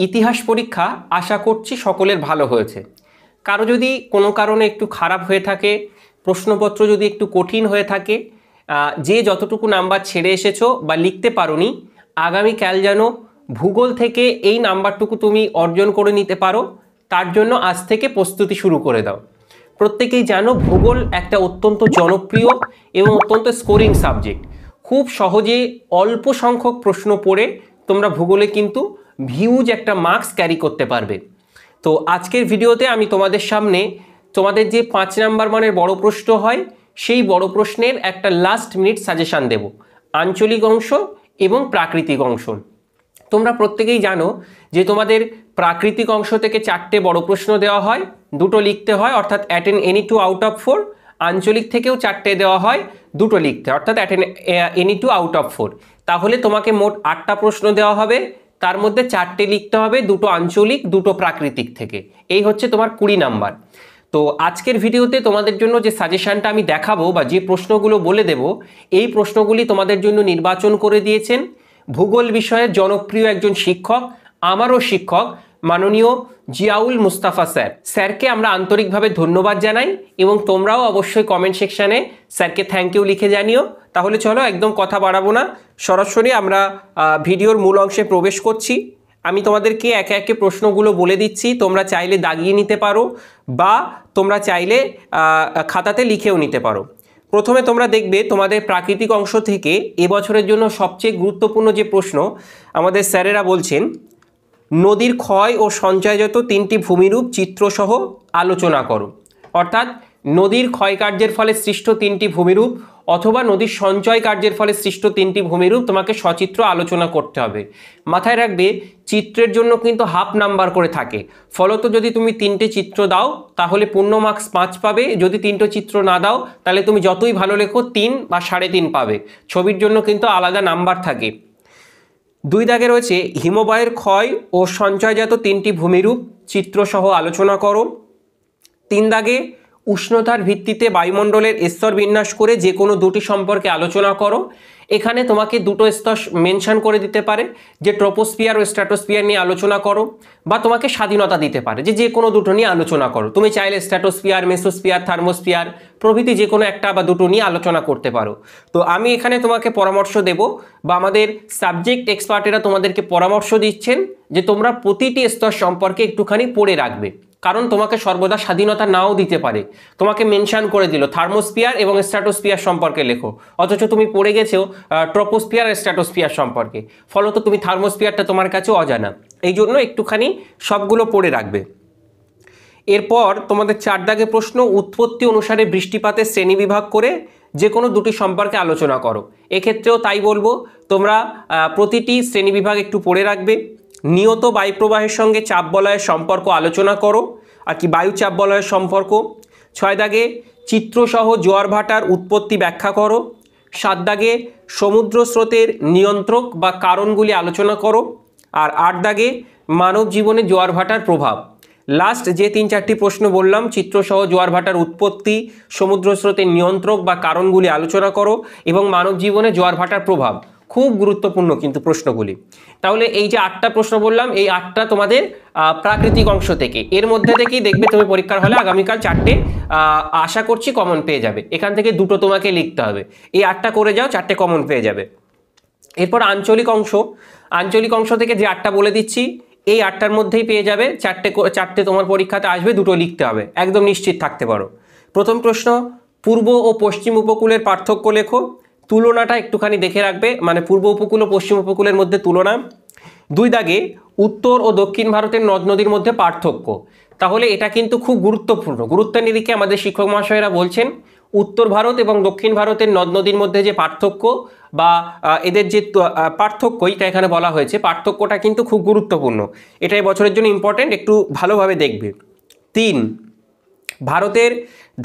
ইতিহাস পরীক্ষা আশা করছি সকলের ভালো হয়েছে। কারো যদি কোনো কারণে একটু খারাপ হয়ে থাকে, প্রশ্নপত্র যদি একটু কঠিন হয়ে থাকে, যে যতটুকু নাম্বার ছেড়ে এসেছো বা লিখতে পারোনি, আগামীকাল যেন ভূগোল থেকে এই নাম্বারটুকু তুমি অর্জন করে নিতে পারো, তার জন্য আজ থেকে প্রস্তুতি শুরু করে দাও। প্রত্যেকেই জানো ভূগোল একটা অত্যন্ত জনপ্রিয় এবং অত্যন্ত স্কোরিং সাবজেক্ট। খুব সহজে অল্প সংখ্যক প্রশ্ন পড়ে তোমরা ভূগোলে কিন্তু হিউজ একটা মার্কস ক্যারি করতে পারবে। তো আজকের ভিডিওতে আমি তোমাদের সামনে তোমাদের যে 5 নাম্বার মানের বড় প্রশ্ন হয় সেই বড় প্রশ্নের একটা লাস্ট মিনিট সাজেশান দেব, আঞ্চলিক অংশ এবং প্রাকৃতিক অংশ। তোমরা প্রত্যেকেই জানো যে তোমাদের প্রাকৃতিক অংশ থেকে 4টে বড় প্রশ্ন দেওয়া হয়, 2টো লিখতে হয় অর্থাৎ অ্যাটেন্ড এনি 2 আউট অফ 4। আঞ্চলিক থেকেও 4টে দেওয়া হয়, 2টো লিখতে অর্থাৎ অ্যাটেন্ড এনি 2 আউট অফ 4। তাহলে তোমাকে মোট 8টা প্রশ্ন দেওয়া হবে, তার মধ্যে 4টে লিখতে হবে, 2টো আঞ্চলিক 2টো প্রাকৃতিক থেকে। এই হচ্ছে তোমার 20 নাম্বার। তো আজকের ভিডিওতে তোমাদের জন্য যে সাজেশনটা আমি দেখাবো বা যে প্রশ্নগুলো বলে দেব, এই প্রশ্নগুলি তোমাদের জন্য নির্বাচন করে দিয়েছেন ভূগোল বিষয়ের জনপ্রিয় একজন শিক্ষক, আমারও শিক্ষক, মাননীয় জিয়াউল মুস্তাফা স্যার। স্যারকে আমরা আন্তরিকভাবে ধন্যবাদ জানাই এবং তোমরাও অবশ্যই কমেন্ট সেকশানে স্যারকে থ্যাংক ইউ লিখে জানিও। তাহলে চলো একদম কথা বাড়াবো না, সরাসরি আমরা ভিডিওর মূল অংশে প্রবেশ করছি। আমি তোমাদেরকে একে একে প্রশ্নগুলো বলে দিচ্ছি, তোমরা চাইলে দাগিয়ে নিতে পারো বা তোমরা চাইলে খাতাতে লিখেও নিতে পারো। প্রথমে তোমরা দেখবে তোমাদের প্রাকৃতিক অংশ থেকে এবছরের জন্য সবচেয়ে গুরুত্বপূর্ণ যে প্রশ্ন আমাদের স্যারেরা বলছেন, নদীর ক্ষয় ও সঞ্চয়জাত 3টি ভূমিরূপ চিত্রসহ আলোচনা করো। অর্থাৎ নদীর ক্ষয়কার্যের ফলে সৃষ্ট 3টি ভূমিরূপ অথবা নদীর সঞ্চয় কার্যের ফলে সৃষ্ট 3টি ভূমিরূপ তোমাকে সচিত্র আলোচনা করতে হবে। মাথায় রাখবে চিত্রের জন্য কিন্তু হাফ নাম্বার করে থাকে, ফলত যদি তুমি 3টে চিত্র দাও তাহলে পূর্ণ মার্কস 5 পাবে, যদি 3টে চিত্র না দাও তাহলে তুমি যতই ভালো লেখো 3 বা 3.5 পাবে। ছবির জন্য কিন্তু আলাদা নাম্বার থাকে। 2 দাগে রয়েছে হিমবাহের ক্ষয় ও সঞ্চয়জাত 3টি ভূমিরূপ চিত্রসহ আলোচনা করো। 3 দাগে উষ্ণতার ভিত্তিতে বায়ুমণ্ডলের স্তর বিন্যাস করে যে কোনো 2টি সম্পর্কে আলোচনা করো। এখানে তোমাকে 2টো স্তর মেনশন করে দিতে পারে, যে ট্রপোস্ফিয়ার ও স্ট্র্যাটোস্ফিয়ার নিয়ে আলোচনা করো, বা তোমাকে স্বাধীনতা দিতে পারে যে কোনো 2টো নিয়ে আলোচনা করো। তুমি চাইলে স্ট্র্যাটোস্ফিয়ার, মেসোস্ফিয়ার, থার্মোস্ফিয়ার প্রভৃতি যে কোনো একটা বা 2টো নিয়ে আলোচনা করতে পারো। তো আমি এখানে তোমাকে পরামর্শ দেব বা আমাদের সাবজেক্ট এক্সপার্টেরা তোমাদেরকে পরামর্শ দিচ্ছেন যে তোমরা প্রতিটি স্তর সম্পর্কে একটুখানি পড়ে রাখবে, কারণ তোমাকে সর্বদা স্বাধীনতা নাও দিতে পারে। তোমাকে মেনশন করে দিল থার্মোস্ফিয়ার এবং স্ট্র্যাটোস্ফিয়ার সম্পর্কে লেখো, অথচ তুমি পড়ে গেছো ট্রপোস্ফিয়ার আর স্ট্র্যাটোস্ফিয়ার সম্পর্কে, ফলত তুমি থার্মোস্ফিয়ারটা তোমার কাছে অজানা। এই জন্য একটুখানি সবগুলো পড়ে রাখবে। এরপর তোমাদের 4 দাগে প্রশ্ন, উৎপত্তি অনুসারে বৃষ্টিপাতের শ্রেণীবিভাগ করে যে কোনো 2টি সম্পর্কে আলোচনা করো। এক্ষেত্রেও তাই বলবো, তোমরা প্রতিটি শ্রেণীবিভাগ একটু পড়ে রাখবে। নিয়ত বায়ুপ্রবাহের সঙ্গে চাপ বলয়ের সম্পর্ক আলোচনা করো, আর কি বায়ু চাপ বলয়ের সম্পর্ক। 6 দাগে চিত্রসহ জোয়ার ভাটার উৎপত্তি ব্যাখ্যা করো। 7 দাগে সমুদ্র স্রোতের নিয়ন্ত্রক বা কারণগুলি আলোচনা করো। আর 8 দাগে মানব জীবনে জোয়ার ভাটার প্রভাব। লাস্ট যে 3-4টি প্রশ্ন বললাম, চিত্রসহ জোয়ার ভাটার উৎপত্তি, সমুদ্র স্রোতের নিয়ন্ত্রক বা কারণগুলি আলোচনা করো এবং মানব জীবনে জোয়ার ভাটার প্রভাব। খুব গুরুত্বপূর্ণ কিন্তু প্রশ্নগুলি। তাহলে এই যে 8টা প্রশ্ন বললাম, এই 8টা তোমাদের প্রাকৃতিক অংশ থেকে। এর মধ্যে থেকেই দেখবে তুমি পরীক্ষার হলে আগামীকাল 4টে আশা করছি কমন পেয়ে যাবে। এখান থেকে 2টো তোমাকে লিখতে হবে। এই 8টা করে যাও, 4টে কমন পেয়ে যাবে। এরপর আঞ্চলিক অংশ। আঞ্চলিক অংশ থেকে যে 8টা বলে দিচ্ছি, এই 8টার মধ্যেই পেয়ে যাবে। 4টে তোমার পরীক্ষাতে আসবে, 2টো লিখতে হবে, একদম নিশ্চিত থাকতে পারো। প্রথম প্রশ্ন, পূর্ব ও পশ্চিম উপকূলের পার্থক্য লেখো। তুলনাটা একটুখানি দেখে রাখবে, মানে পূর্ব উপকূল ও পশ্চিম উপকূলের মধ্যে তুলনা। 2 দাগে উত্তর ও দক্ষিণ ভারতের নদ নদীর মধ্যে পার্থক্য। তাহলে এটা কিন্তু খুব গুরুত্বপূর্ণ। গুরুত্বের নিরিখে আমাদের শিক্ষক মহাশয়রা বলছেন উত্তর ভারত এবং দক্ষিণ ভারতের নদ নদীর মধ্যে যে পার্থক্য বা এদের যে পার্থক্য, এটা এখানে বলা হয়েছে, পার্থক্যটা কিন্তু খুব গুরুত্বপূর্ণ। এটাই বছরের জন্য ইম্পর্টেন্ট, একটু ভালোভাবে দেখবে। 3, ভারতের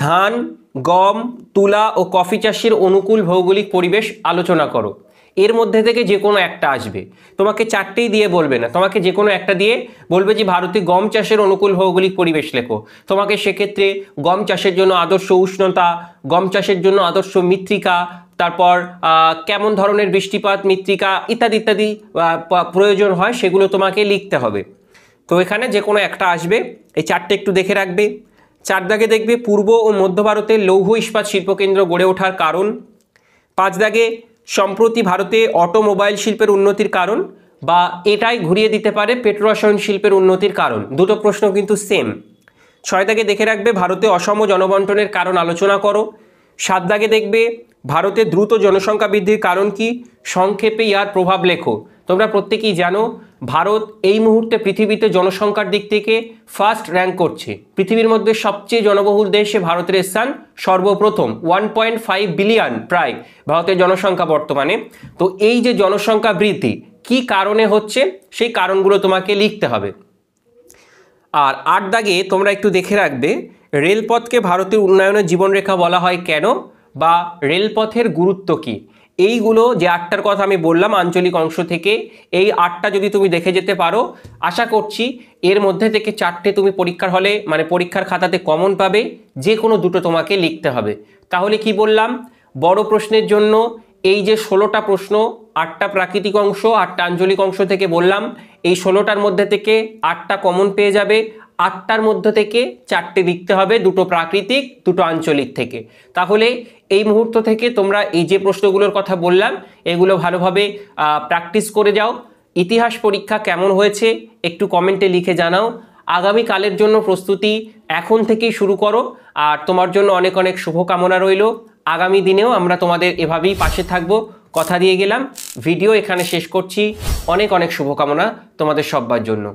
ধান, গম, তুলা ও কফি চাষের অনুকূল ভৌগোলিক পরিবেশ আলোচনা করো। এর মধ্যে থেকে যে কোনো একটা আসবে, তোমাকে 4টেই দিয়ে বলবে না, তোমাকে যে কোনো একটা দিয়ে বলবে যে ভারতে গম চাষের অনুকূল ভৌগোলিক পরিবেশ লেখো। তোমাকে সেক্ষেত্রে গম চাষের জন্য আদর্শ উষ্ণতা, গম চাষের জন্য আদর্শ মৃত্তিকা, তারপর কেমন ধরনের বৃষ্টিপাত, মৃত্তিকা ইত্যাদি ইত্যাদি প্রয়োজন হয়, সেগুলো তোমাকে লিখতে হবে। তো এখানে যে কোনো একটা আসবে, এই চারটে একটু দেখে রাখবে। 4 দাগে দেখবে পূর্ব ও মধ্য ভারতের লৌহ ইস্পাত শিল্পকেন্দ্র গড়ে ওঠার কারণ। 5 দাগে সম্প্রতি ভারতে অটোমোবাইল শিল্পের উন্নতির কারণ, বা এটাই ঘুরিয়ে দিতে পারে পেট্রো রসায়ন শিল্পের উন্নতির কারণ। দুটো প্রশ্ন কিন্তু সেম। 6 দাগে দেখে রাখবে ভারতে অসম জনবন্টনের কারণ আলোচনা করো। 7 দাগে দেখবে ভারতে দ্রুত জনসংখ্যা বৃদ্ধির কারণ কি, সংক্ষেপে ইয়ার প্রভাব লেখো। তোমরা প্রত্যেকেই জানো ভারত এই মুহূর্তে পৃথিবীতে জনসংখ্যার দিক থেকে ফার্স্ট র্যাঙ্ক করছে। পৃথিবীর মধ্যে সবচেয়ে জনবহুল দেশে ভারতের স্থান সর্বপ্রথম, 1.5 বিলিয়ন প্রায় ভারতের জনসংখ্যা বর্তমানে। তো এই যে জনসংখ্যা বৃদ্ধি কি কারণে হচ্ছে, সেই কারণগুলো তোমাকে লিখতে হবে। আর 8 দাগে তোমরা একটু দেখে রাখবে রেলপথকে ভারতের উন্নয়নের জীবনরেখা বলা হয় কেন, বা রেলপথের গুরুত্ব কি। এইগুলো যে 8টার কথা আমি বললাম আঞ্চলিক অংশ থেকে, এই 8টা যদি তুমি দেখে যেতে পারো, আশা করছি এর মধ্যে থেকে 4টে তুমি পরীক্ষার হলে মানে পরীক্ষার খাতাতে কমন পাবে, যে কোনো দুটো তোমাকে লিখতে হবে। তাহলে কি বললাম, বড় প্রশ্নের জন্য এই যে 16টা প্রশ্ন, 8টা প্রাকৃতিক অংশ 8টা আঞ্চলিক অংশ থেকে বললাম, এই 16টার মধ্যে থেকে 8টা কমন পেয়ে যাবে। 8টার মধ্যে থেকে 4টে লিখতে হবে, দুটো প্রাকৃতিক দুটো আঞ্চলিক থেকে। তাহলে এই মুহূর্ত থেকে তোমরা এই যে প্রশ্নগুলোর কথা বললাম এগুলো ভালোভাবে প্র্যাকটিস করে যাও। ইতিহাস পরীক্ষা কেমন হয়েছে একটু কমেন্টে লিখে জানাও। আগামীকালের জন্য প্রস্তুতি এখন থেকেই শুরু করো, আর তোমার জন্য অনেক অনেক শুভকামনা রইল। আগামী দিনেও আমরা তোমাদের এভাবেই পাশে থাকবো, কথা দিয়ে গেলাম। ভিডিও এখানে শেষ করছি। অনেক অনেক শুভকামনা তোমাদের সবার জন্য।